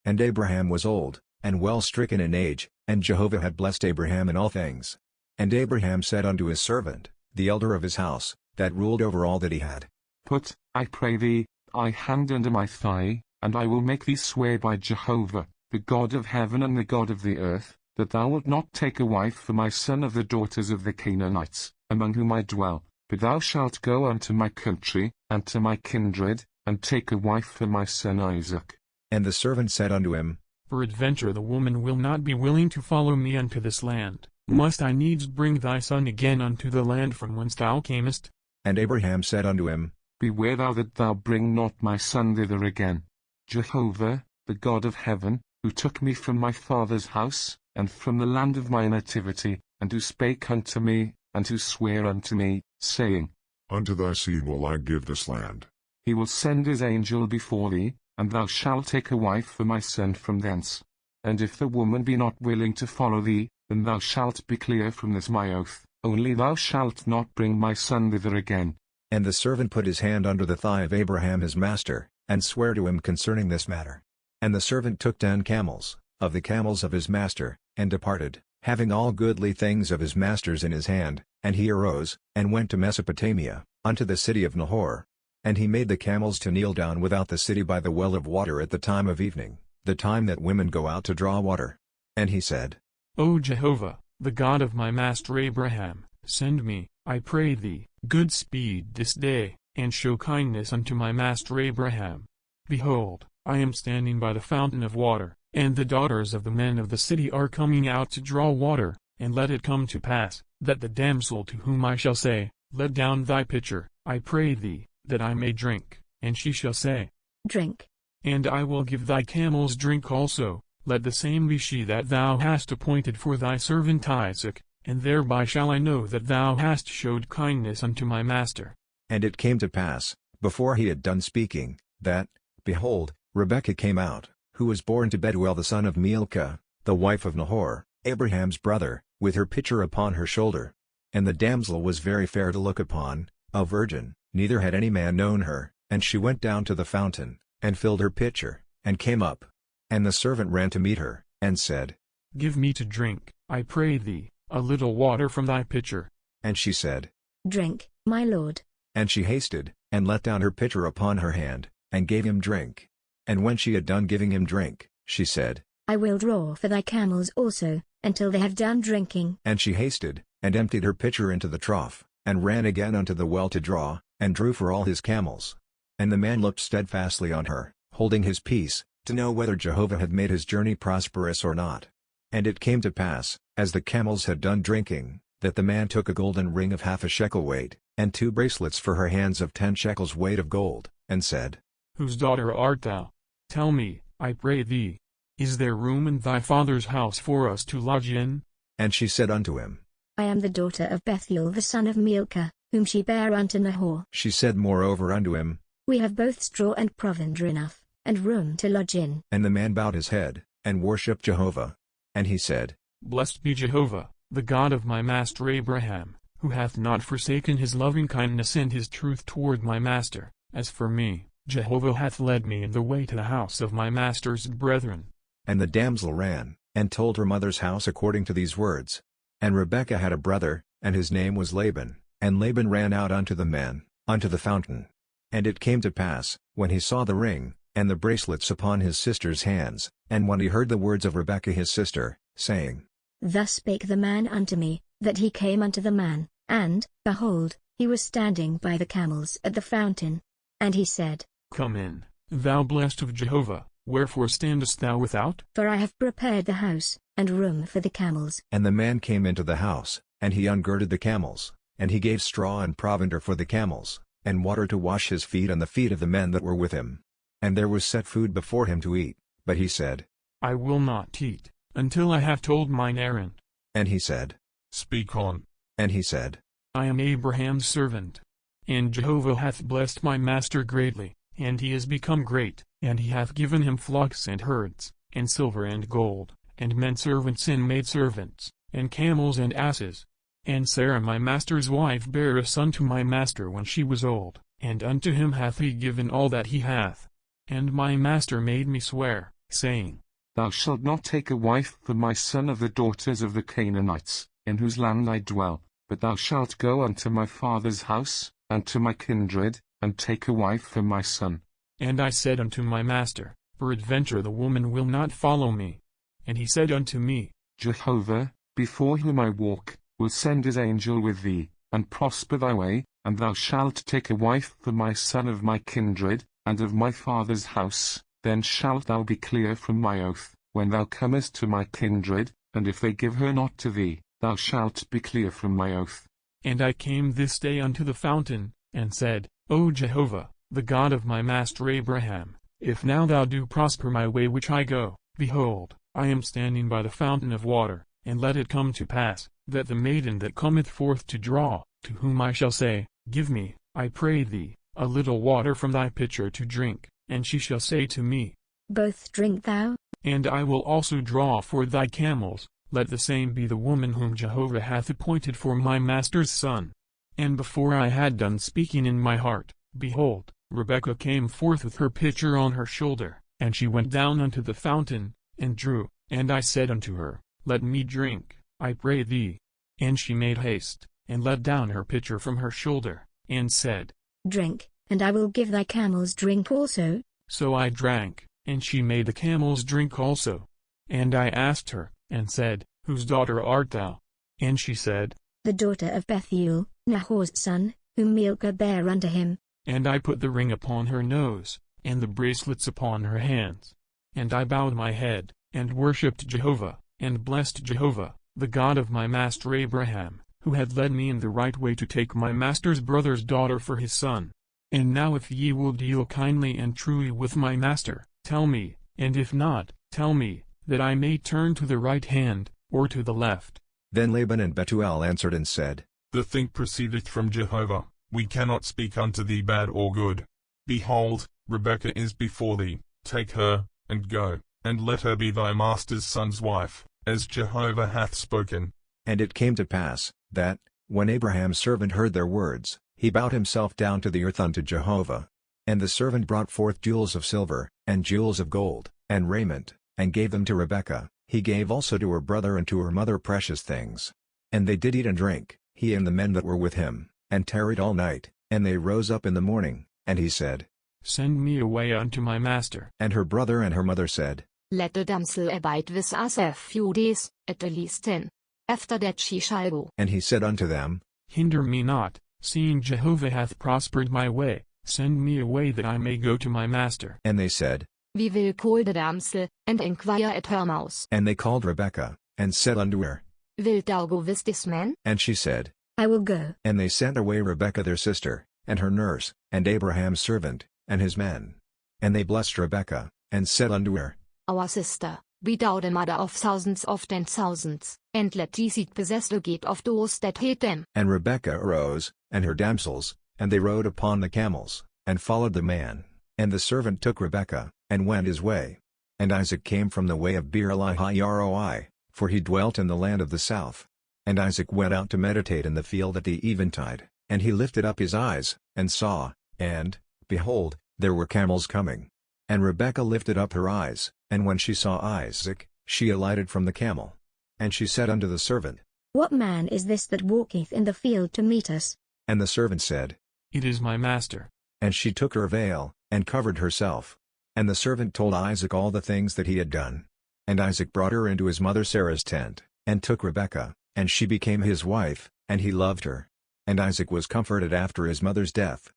And Abraham was old, and well stricken in age, and Jehovah had blessed Abraham in all things. And Abraham said unto his servant, the elder of his house, that ruled over all that he had, Put, I pray thee, thy hand under my thigh, and I will make thee swear by Jehovah, the God of heaven and the God of the earth, that thou wilt not take a wife for my son of the daughters of the Canaanites, among whom I dwell, but thou shalt go unto my country, and to my kindred, and take a wife for my son Isaac. And the servant said unto him, Peradventure the woman will not be willing to follow me unto this land. Must I needs bring thy son again unto the land from whence thou camest? And Abraham said unto him, Beware thou that thou bring not my son thither again. Jehovah, the God of heaven, who took me from my father's house, and from the land of my nativity, and who spake unto me, and who sware unto me, saying, Unto thy seed will I give this land. He will send his angel before thee, and thou shalt take a wife for my son from thence. And if the woman be not willing to follow thee, then thou shalt be clear from this my oath, only thou shalt not bring my son thither again. And the servant put his hand under the thigh of Abraham his master, and sware to him concerning this matter. And the servant took 10 camels, of the camels of his master, and departed, having all goodly things of his master's in his hand, and he arose, and went to Mesopotamia, unto the city of Nahor. And he made the camels to kneel down without the city by the well of water at the time of evening, the time that women go out to draw water. And he said, O Jehovah, the God of my master Abraham, send me, I pray thee, good speed this day, and show kindness unto my master Abraham. Behold, I am standing by the fountain of water, and the daughters of the men of the city are coming out to draw water, and let it come to pass, that the damsel to whom I shall say, Let down thy pitcher, I pray thee, that I may drink, and she shall say, Drink. And I will give thy camels drink also, let the same be she that thou hast appointed for thy servant Isaac, and thereby shall I know that thou hast showed kindness unto my master. And it came to pass, before he had done speaking, that, behold, Rebekah came out, who was born to Bethuel the son of Milcah, the wife of Nahor, Abraham's brother, with her pitcher upon her shoulder. And the damsel was very fair to look upon, a virgin, neither had any man known her, and she went down to the fountain, and filled her pitcher, and came up. And the servant ran to meet her, and said, Give me to drink, I pray thee, a little water from thy pitcher. And she said, Drink, my lord. And she hasted, and let down her pitcher upon her hand, and gave him drink. And when she had done giving him drink, she said, I will draw for thy camels also, until they have done drinking. And she hasted, and emptied her pitcher into the trough, and ran again unto the well to draw, and drew for all his camels. And the man looked steadfastly on her, holding his peace, to know whether Jehovah had made his journey prosperous or not. And it came to pass, as the camels had done drinking, that the man took a golden ring of 1/2 shekel weight, and 2 bracelets for her hands of 10 shekels weight of gold, and said, Whose daughter art thou? Tell me, I pray thee. Is there room in thy father's house for us to lodge in? And she said unto him, I am the daughter of Bethuel the son of Milcah, whom she bare unto Nahor. She said moreover unto him, We have both straw and provender enough, and room to lodge in. And the man bowed his head, and worshipped Jehovah. And he said, Blessed be Jehovah, the God of my master Abraham, who hath not forsaken his lovingkindness and his truth toward my master. As for me, Jehovah hath led me in the way to the house of my master's brethren. And the damsel ran, and told her mother's house according to these words. And Rebekah had a brother, and his name was Laban, and Laban ran out unto the men, unto the fountain. And it came to pass, when he saw the ring, and the bracelets upon his sister's hands, and when he heard the words of Rebekah his sister, saying, Thus spake the man unto me, that he came unto the man, and, behold, he was standing by the camels at the fountain. And he said, Come in, thou blessed of Jehovah, wherefore standest thou without? For I have prepared the house, and room for the camels. And the man came into the house, and he ungirded the camels, and he gave straw and provender for the camels, and water to wash his feet and the feet of the men that were with him. And there was set food before him to eat, but he said, I will not eat, until I have told mine errand. And he said, Speak on. And he said, I am Abraham's servant. And Jehovah hath blessed my master greatly, and he is become great, and he hath given him flocks and herds, and silver and gold, and men servants and maidservants, and camels and asses. And Sarah my master's wife bare a son to my master when she was old, and unto him hath he given all that he hath. And my master made me swear, saying, Thou shalt not take a wife for my son of the daughters of the Canaanites, in whose land I dwell, but thou shalt go unto my father's house, and to my kindred, and take a wife for my son. And I said unto my master, Peradventure the woman will not follow me. And he said unto me, Jehovah, before whom I walk, will send his angel with thee, and prosper thy way, and thou shalt take a wife for my son of my kindred, and of my father's house. Then shalt thou be clear from my oath, when thou comest to my kindred, and if they give her not to thee, thou shalt be clear from my oath. And I came this day unto the fountain, and said, O Jehovah, the God of my master Abraham, if now thou do prosper my way which I go, behold, I am standing by the fountain of water, and let it come to pass, that the maiden that cometh forth to draw, to whom I shall say, Give me, I pray thee, a little water from thy pitcher to drink, and she shall say to me, Both drink thou, and I will also draw for thy camels, let the same be the woman whom Jehovah hath appointed for my master's son. And before I had done speaking in my heart, behold, Rebekah came forth with her pitcher on her shoulder, and she went down unto the fountain, and drew, and I said unto her, Let me drink, I pray thee. And she made haste, and let down her pitcher from her shoulder, and said, Drink, and I will give thy camels drink also. So I drank, and she made the camels drink also. And I asked her, and said, Whose daughter art thou? And she said, The daughter of Bethuel, Nahor's son, whom Milcah bare unto him. And I put the ring upon her nose, and the bracelets upon her hands. And I bowed my head, and worshipped Jehovah, and blessed Jehovah, the God of my master Abraham, who had led me in the right way to take my master's brother's daughter for his son. And now if ye will deal kindly and truly with my master, tell me, and if not, tell me, that I may turn to the right hand, or to the left. Then Laban and Bethuel answered and said, The thing proceedeth from Jehovah, we cannot speak unto thee bad or good. Behold, Rebekah is before thee, take her, and go, and let her be thy master's son's wife, as Jehovah hath spoken. And it came to pass, that, when Abraham's servant heard their words, he bowed himself down to the earth unto Jehovah. And the servant brought forth jewels of silver, and jewels of gold, and raiment, and gave them to Rebekah. He gave also to her brother and to her mother precious things. And they did eat and drink, he and the men that were with him, and tarried all night, and they rose up in the morning, and he said, Send me away unto my master. And her brother and her mother said, Let the damsel abide with us a few days, at the least 10. After that she shall go. And he said unto them, Hinder me not, seeing Jehovah hath prospered my way, send me away that I may go to my master. And they said, We will call the damsel, and inquire at her mouth. And they called Rebekah, and said unto her, Wilt thou go with this man? And she said, I will go. And they sent away Rebekah their sister, and her nurse, and Abraham's servant, and his men. And they blessed Rebekah, and said unto her, Our sister, be thou the mother of thousands of 10,000s, and let thee seek possess the gate of those that hate them. And Rebekah arose, and her damsels, and they rode upon the camels, and followed the man. And the servant took Rebekah, and went his way. And Isaac came from the way of Beer-lahai-roi, for he dwelt in the land of the south. And Isaac went out to meditate in the field at the eventide, and he lifted up his eyes, and saw, and, behold, there were camels coming. And Rebekah lifted up her eyes, and when she saw Isaac, she alighted from the camel. And she said unto the servant, What man is this that walketh in the field to meet us? And the servant said, It is my master. And she took her veil, and covered herself. And the servant told Isaac all the things that he had done. And Isaac brought her into his mother Sarah's tent, and took Rebekah, and she became his wife, and he loved her. And Isaac was comforted after his mother's death.